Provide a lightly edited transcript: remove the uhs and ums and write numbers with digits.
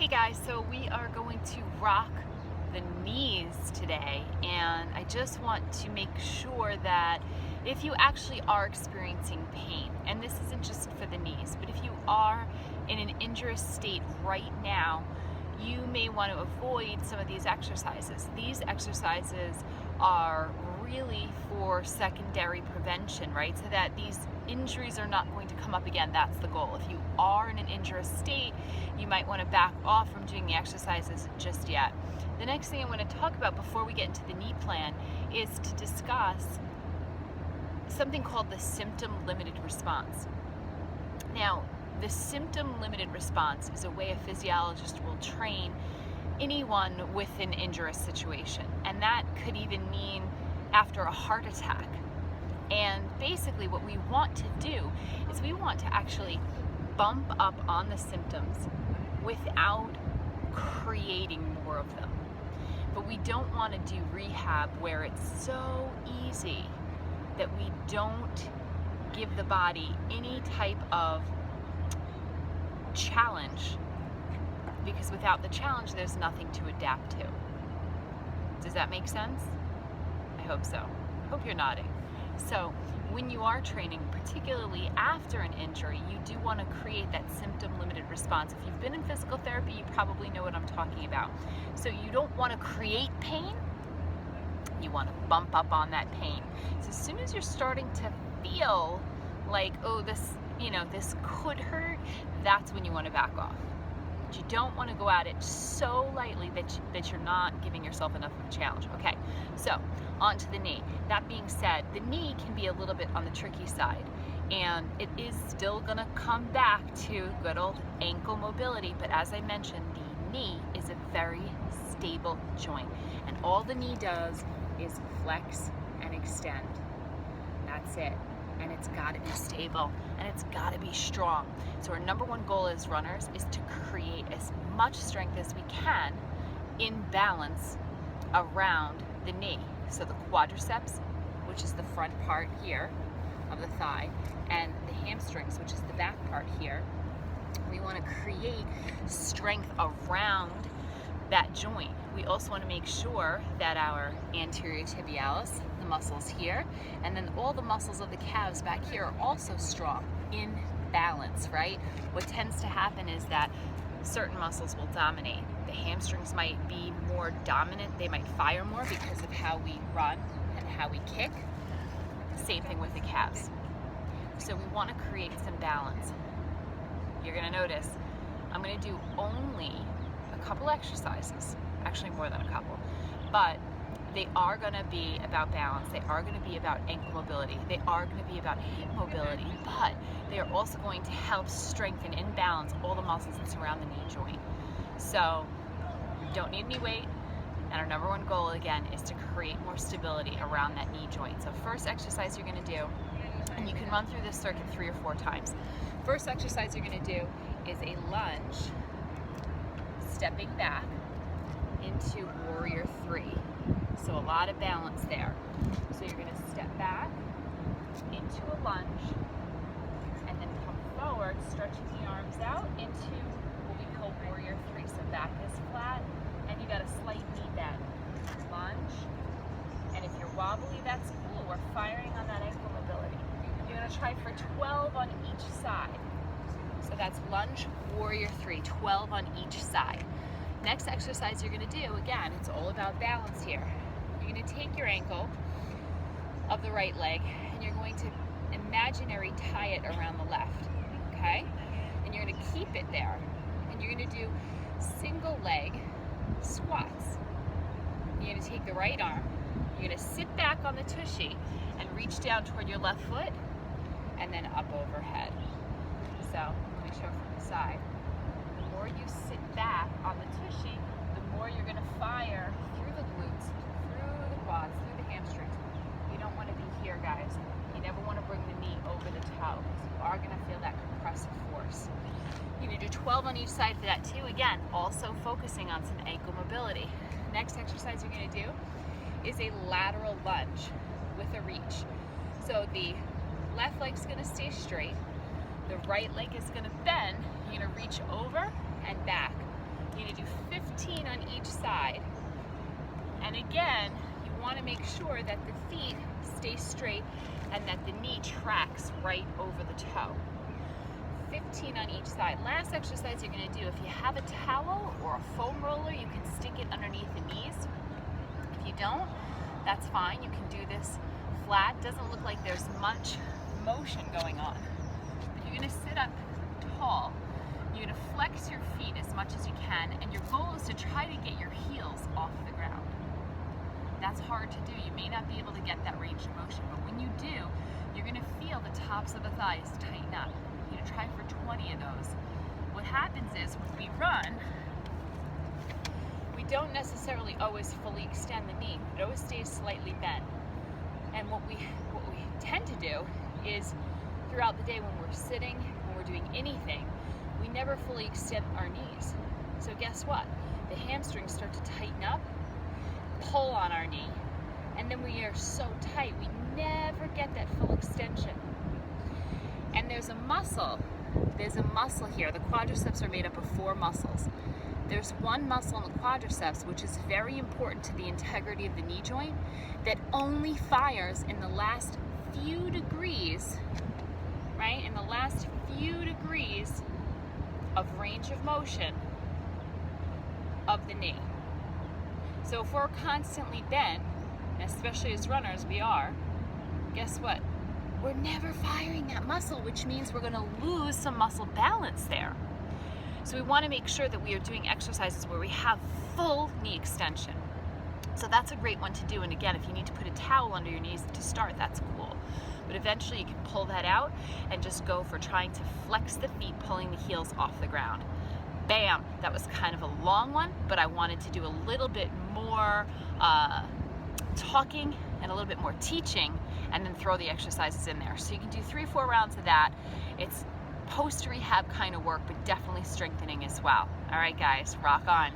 Hey guys, so we are going to rock the knees today, and I just want to make sure that if you actually are experiencing pain, and this isn't just for the knees, but if you are in an injurious state right now, you may want to avoid some of these exercises. These exercises are really for secondary prevention, right? So that these injuries are not going to come up again. That's the goal. If you are in an injurious state, you might want to back off from doing the exercises just yet. The next thing I want to talk about before we get into the knee plan is to discuss something called the symptom limited response. Now, the symptom limited response is a way a physiologist will train anyone with an injurious situation, and that could even mean after a heart attack. And basically what we want to do is we want to actually bump up on the symptoms without creating more of them. But we don't want to do rehab where it's so easy that we don't give the body any type of challenge, because without the challenge there's nothing to adapt to. Does that make sense? I hope so. Hope you're nodding. So when you are training, particularly after an injury, you do want to create that symptom limited response. If you've been in physical therapy, you probably know what I'm talking about. So you don't want to create pain, you want to bump up on that pain. So as soon as you're starting to feel like, oh, this could hurt, that's when you want to back off. But you don't want to go at it so lightly that you're not giving yourself enough of a challenge. Okay, so on to the knee. That being said, the knee can be a little bit on the tricky side, and it is still going to come back to good old ankle mobility, but as I mentioned, the knee is a very stable joint, and all the knee does is flex and extend. That's it. And it's got to be stable, and it's got to be strong. So our number one goal as runners is to create as much strength as we can in balance around the knee. So the quadriceps, which is the front part here of the thigh, and the hamstrings, which is the back part here, we want to create strength around that joint. We also want to make sure that our anterior tibialis, the muscles here, and then all the muscles of the calves back here are also strong in balance, right? What tends to happen is that certain muscles will dominate. The hamstrings might be more dominant, they might fire more because of how we run and how we kick. Same thing with the calves. So we want to create some balance. You're going to notice I'm going to do only a couple exercises, actually more than a couple, but they are going to be about balance. They are going to be about ankle mobility. They are going to be about hip mobility, but they are also going to help strengthen and balance all the muscles that surround the knee joint. So you don't need any weight, and our number one goal again is to create more stability around that knee joint. So first exercise you're going to do, and you can run through this circuit 3 or 4 times. First exercise you're going to do is a lunge, stepping back into warrior 3. So a lot of balance there. So you're going to step back into a lunge and then come forward, stretching the arms out into what we call warrior 3. So back is flat and you got a slight knee bend. Lunge, and if you're wobbly, that's cool. We're firing on that ankle mobility. You're going to try for 12 on each side. So that's lunge, warrior 3, 12 on each side. Next exercise you're going to do, again, it's all about balance here. You're going to take your ankle of the right leg and you're going to imaginary tie it around the left, okay? And you're going to keep it there. And you're going to do single leg squats. You're going to take the right arm, you're going to sit back on the tushy and reach down toward your left foot and then up overhead. So, let me show from the side. The more you sit back on the tushy, the more you're going to fire through the glutes, through the quads, through the hamstrings. You don't want to be here, guys. You never want to bring the knee over the toe because you are going to feel that compressive force. You're going to do 12 on each side for that too. Again, also focusing on some ankle mobility. Next exercise you're going to do is a lateral lunge with a reach. So the left leg's going to stay straight. The right leg is going to bend. You're going to reach over and back. You're side. And again, you want to make sure that the feet stay straight and that the knee tracks right over the toe. 15 on each side. Last exercise you're going to do, if you have a towel or a foam roller, you can stick it underneath the knees. If you don't, that's fine. You can do this flat. Doesn't look like there's much motion going on. But you're going to sit up tall. You're going to flex your feet as much as you can, and your goal is to try to get your heels off the ground. That's hard to do. You may not be able to get that range of motion, but when you do, you're going to feel the tops of the thighs tighten up. You're going to try for 20 of those. What happens is when we run, we don't necessarily always fully extend the knee. It always stays slightly bent. And what we tend to do is throughout the day when we're sitting, when we're doing anything, we never fully extend our knees. So guess what? The hamstrings start to tighten up, pull on our knee, and then we are so tight, we never get that full extension. And there's a muscle here. The quadriceps are made up of 4 muscles. There's one muscle in the quadriceps which is very important to the integrity of the knee joint that only fires in the last few degrees, right? In the last few degrees of range of motion of the knee. So if we're constantly bent, especially as runners we are, guess what? We're never firing that muscle, which means we're going to lose some muscle balance there. So we want to make sure that we are doing exercises where we have full knee extension. So that's a great one to do. And again, if you need to put a towel under your knees to start, that's cool. But eventually you can pull that out and just go for trying to flex the feet, pulling the heels off the ground. Bam! That was kind of a long one, but I wanted to do a little bit more talking and a little bit more teaching, and then throw the exercises in there. So you can do 3-4 rounds of that. It's post-rehab kind of work, but definitely strengthening as well. All right, guys, rock on.